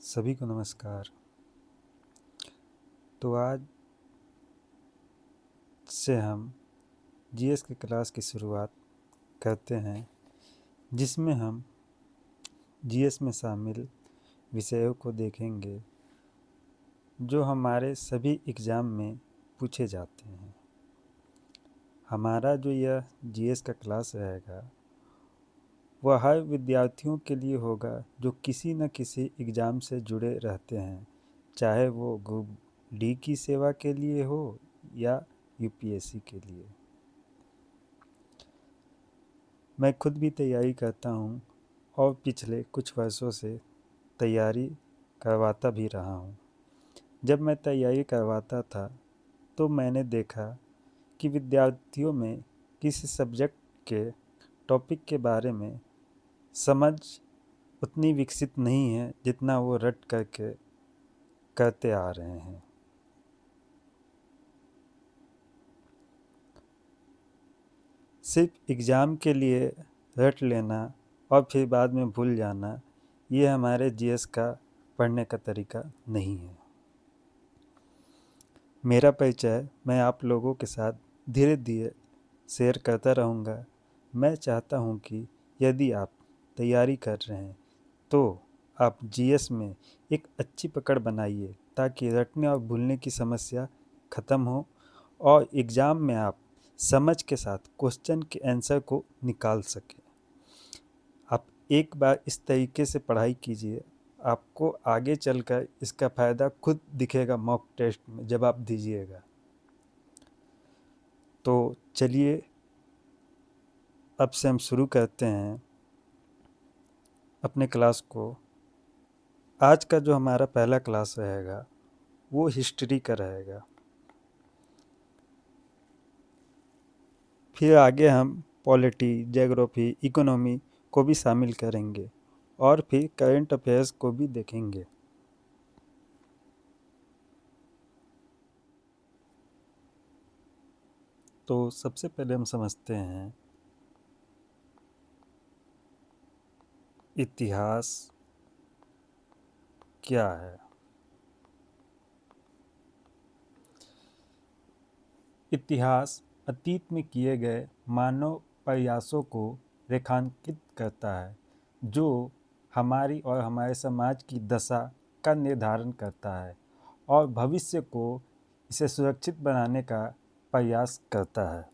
सभी को नमस्कार। तो आज से हम जीएस की क्लास की शुरुआत करते हैं, जिसमें हम जीएस में शामिल विषयों को देखेंगे जो हमारे सभी एग्ज़ाम में पूछे जाते हैं। हमारा जो यह जीएस का क्लास रहेगा वह हर विद्यार्थियों के लिए होगा जो किसी न किसी एग्ज़ाम से जुड़े रहते हैं, चाहे वो ग्रुप डी की सेवा के लिए हो या यूपीएससी के लिए। मैं खुद भी तैयारी करता हूँ और पिछले कुछ वर्षों से तैयारी करवाता भी रहा हूँ। जब मैं तैयारी करवाता था तो मैंने देखा कि विद्यार्थियों में किसी सब्जेक्ट के टॉपिक के बारे में समझ उतनी विकसित नहीं है जितना वो रट करके करते आ रहे हैं। सिर्फ एग्ज़ाम के लिए रट लेना और फिर बाद में भूल जाना, ये हमारे जीएस का पढ़ने का तरीका नहीं है। मेरा परिचय मैं आप लोगों के साथ धीरे धीरे शेयर करता रहूँगा। मैं चाहता हूँ कि यदि आप तैयारी कर रहे हैं तो आप जीएस में एक अच्छी पकड़ बनाइए ताकि रटने और भूलने की समस्या ख़त्म हो और एग्ज़ाम में आप समझ के साथ क्वेश्चन के आंसर को निकाल सकें। आप एक बार इस तरीके से पढ़ाई कीजिए, आपको आगे चलकर इसका फ़ायदा खुद दिखेगा मॉक टेस्ट में जब आप दीजिएगा। तो चलिए अब से हम शुरू करते हैं अपने क्लास को। आज का जो हमारा पहला क्लास रहेगा वो हिस्ट्री का रहेगा। फिर आगे हम पॉलिटी, ज्योग्राफी, इकोनॉमी को भी शामिल करेंगे और फिर करंट अफेयर्स को भी देखेंगे। तो सबसे पहले हम समझते हैं इतिहास क्या है। इतिहास अतीत में किए गए मानव प्रयासों को रेखांकित करता है जो हमारी और हमारे समाज की दशा का निर्धारण करता है और भविष्य को इसे सुरक्षित बनाने का प्रयास करता है।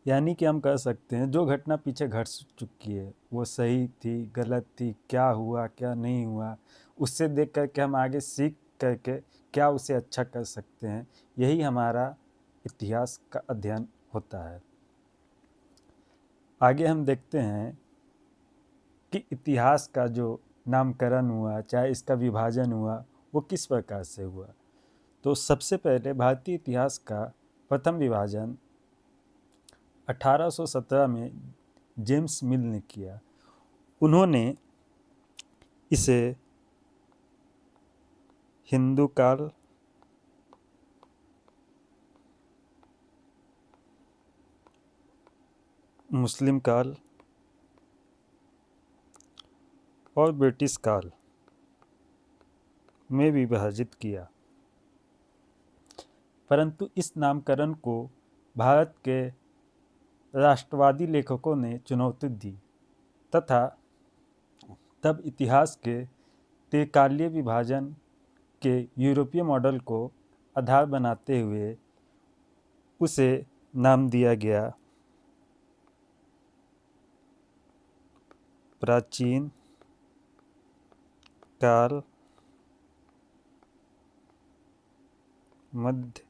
यानी कि हम कह सकते हैं जो घटना पीछे घट चुकी है वो सही थी, गलत थी, क्या हुआ क्या नहीं हुआ, उससे देख कर के हम आगे सीख करके क्या उसे अच्छा कर सकते हैं, यही हमारा इतिहास का अध्ययन होता है। आगे हम देखते हैं कि इतिहास का जो नामकरण हुआ, चाहे इसका विभाजन हुआ, वो किस प्रकार से हुआ। तो सबसे पहले भारतीय इतिहास का प्रथम विभाजन 1817 में जेम्स मिल ने किया। उन्होंने इसे हिंदू काल, मुस्लिम काल और ब्रिटिश काल में विभाजित किया, परंतु इस नामकरण को भारत के राष्ट्रवादी लेखकों ने चुनौती दी तथा तब इतिहास के त्रिकालीय विभाजन के यूरोपीय मॉडल को आधार बनाते हुए उसे नाम दिया गया प्राचीन काल, मध्य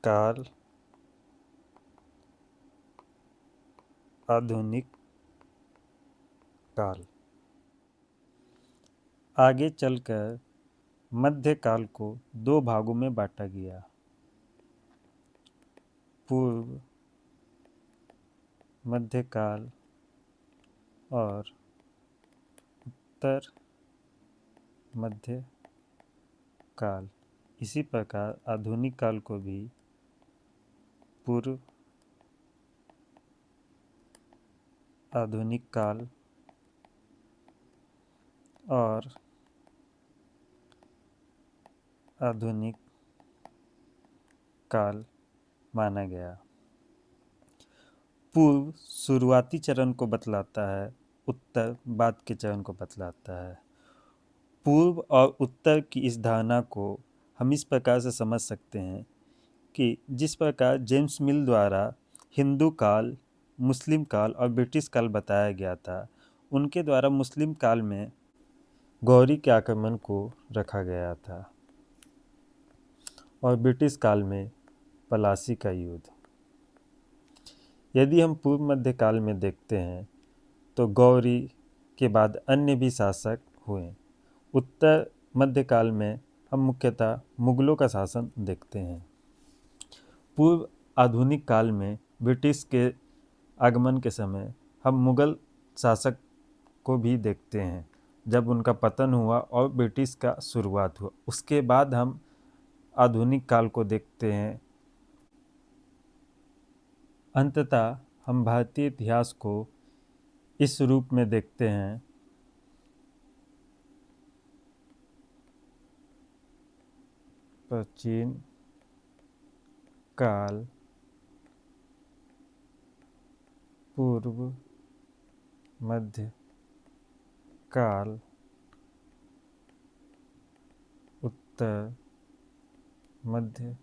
काल, आधुनिक काल। आगे चलकर मध्यकाल को दो भागों में बांटा गया, पूर्व मध्यकाल और उत्तर मध्य काल। इसी प्रकार आधुनिक काल को भी पूर्व आधुनिक काल और आधुनिक काल माना गया। पूर्व शुरुआती चरण को बतलाता है, उत्तर बाद के चरण को बतलाता है। पूर्व और उत्तर की इस धारणा को हम इस प्रकार से समझ सकते हैं कि जिस प्रकार जेम्स मिल द्वारा हिंदू काल, मुस्लिम काल और ब्रिटिश काल बताया गया था, उनके द्वारा मुस्लिम काल में गौरी के आक्रमण को रखा गया था और ब्रिटिश काल में पलासी का युद्ध। यदि हम पूर्व मध्य काल में देखते हैं तो गौरी के बाद अन्य भी शासक हुए। उत्तर मध्य काल में हम मुख्यतः मुगलों का शासन देखते हैं। पूर्व आधुनिक काल में ब्रिटिश के आगमन के समय हम मुगल शासक को भी देखते हैं, जब उनका पतन हुआ और ब्रिटिश का शुरुआत हुआ। उसके बाद हम आधुनिक काल को देखते हैं। अंततः हम भारतीय इतिहास को इस रूप में देखते हैं। प्राचीन काल, पूर्व मध्य काल, उत्तर मध्य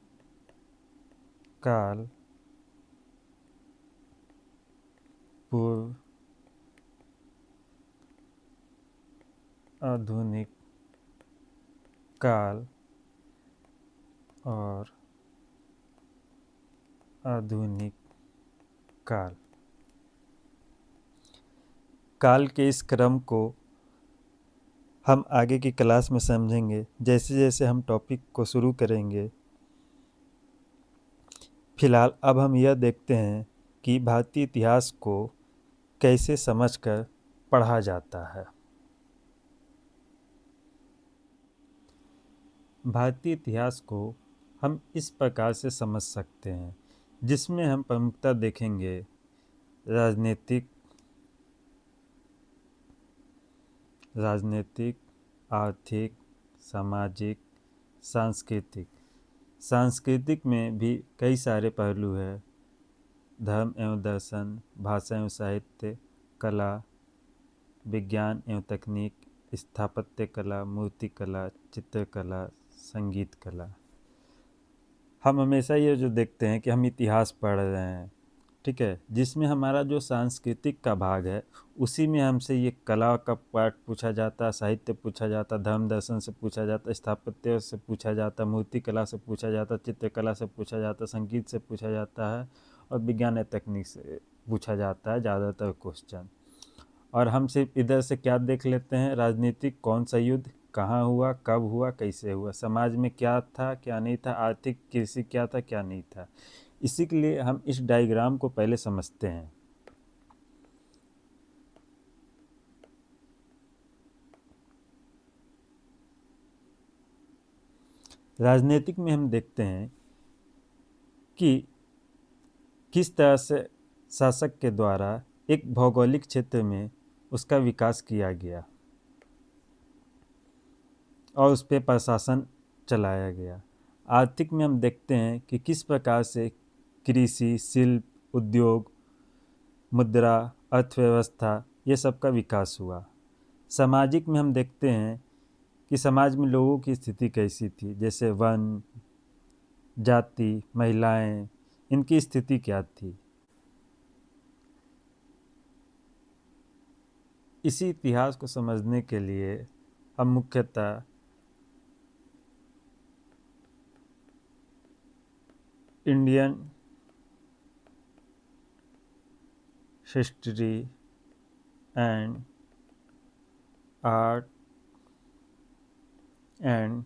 काल, पूर्व आधुनिक काल और आधुनिक काल। काल के इस क्रम को हम आगे की क्लास में समझेंगे, जैसे जैसे हम टॉपिक को शुरू करेंगे। फिलहाल अब हम यह देखते हैं कि भारतीय इतिहास को कैसे समझकर पढ़ा जाता है। भारतीय इतिहास को हम इस प्रकार से समझ सकते हैं, जिसमें हम प्रमुखता देखेंगे राजनीतिक, आर्थिक, सामाजिक, सांस्कृतिक। सांस्कृतिक में भी कई सारे पहलू हैं। धर्म एवं दर्शन, भाषा एवं साहित्य, कला, विज्ञान एवं तकनीक, स्थापत्य कला, मूर्ति कला, चित्रकला, संगीत कला। हम हमेशा ये जो देखते हैं कि हम इतिहास पढ़ रहे हैं, ठीक है, जिसमें हमारा जो सांस्कृतिक का भाग है उसी में हमसे ये कला का पार्ट पूछा जाता, साहित्य पूछा जाता, धर्म दर्शन से पूछा जाता, स्थापत्य से पूछा जाता, मूर्ति कला से पूछा जाता, चित्रकला से पूछा जाता, संगीत से पूछा जाता है और विज्ञान या तकनीक से पूछा जाता है ज़्यादातर क्वेश्चन। और हम सिर्फ इधर से क्या देख लेते हैं, राजनीतिक कौन सा युद्ध कहाँ हुआ, कब हुआ, कैसे हुआ, समाज में क्या था क्या नहीं था, आर्थिक कृषि क्या था क्या नहीं था। इसी के लिए हम इस डायग्राम को पहले समझते हैं। राजनीतिक में हम देखते हैं कि किस तरह से शासक के द्वारा एक भौगोलिक क्षेत्र में उसका विकास किया गया और उस पर प्रशासन चलाया गया। आर्थिक में हम देखते हैं कि किस प्रकार से कृषि, शिल्प, उद्योग, मुद्रा, अर्थव्यवस्था, ये सब का विकास हुआ। सामाजिक में हम देखते हैं कि समाज में लोगों की स्थिति कैसी थी, जैसे वर्ण, जाति, महिलाएं, इनकी स्थिति क्या थी। इसी इतिहास को समझने के लिए हम मुख्यतः Indian history and art and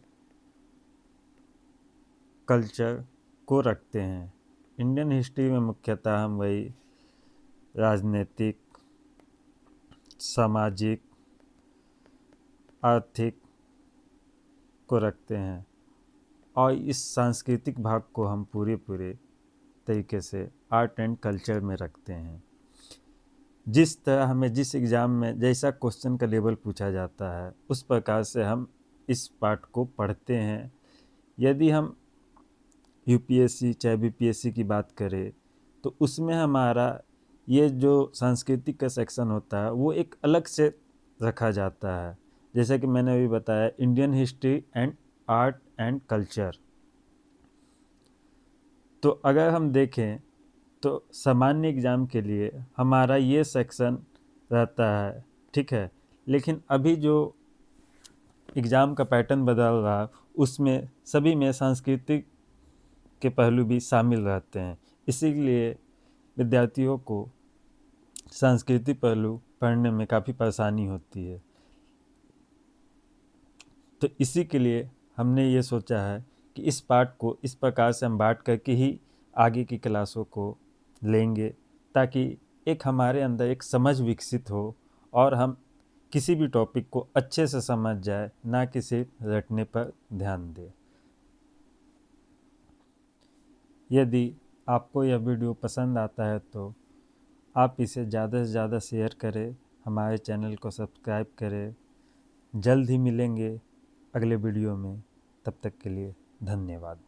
culture को रखते हैं। इंडियन हिस्ट्री में मुख्यतः हम वही राजनीतिक, सामाजिक, आर्थिक को रखते हैं और इस सांस्कृतिक भाग को हम पूरे तरीके से आर्ट एंड कल्चर में रखते हैं। जिस तरह हमें जिस एग्ज़ाम में जैसा क्वेश्चन का लेवल पूछा जाता है, उस प्रकार से हम इस पार्ट को पढ़ते हैं यदि हम यूपीएससी चाहे बीपीएससी की बात करें तो उसमें हमारा ये जो सांस्कृतिक का सेक्शन होता है वो एक अलग से रखा जाता है। जैसे कि मैंने अभी बताया, Indian history and art and culture. तो अगर हम देखें तो सामान्य एग्ज़ाम के लिए हमारा ये सेक्शन रहता है, ठीक है। लेकिन अभी जो एग्ज़ाम का पैटर्न बदल रहा है उसमें सभी में सांस्कृतिक के पहलू भी शामिल रहते हैं। इसीलिए विद्यार्थियों को सांस्कृतिक पहलू पढ़ने में काफ़ी परेशानी होती है। तो इसी के लिए हमने ये सोचा है कि इस पाठ को इस प्रकार से हम बांट करके ही आगे की क्लासों को लेंगे, ताकि एक हमारे अंदर एक समझ विकसित हो और हम किसी भी टॉपिक को अच्छे से समझ जाए, ना कि सिर्फ रटने पर ध्यान दें। यदि आपको यह वीडियो पसंद आता है तो आप इसे ज़्यादा से ज़्यादा शेयर करें, हमारे चैनल को सब्सक्राइब करें। जल्द ही मिलेंगे अगले वीडियो में, तब तक के लिए धन्यवाद।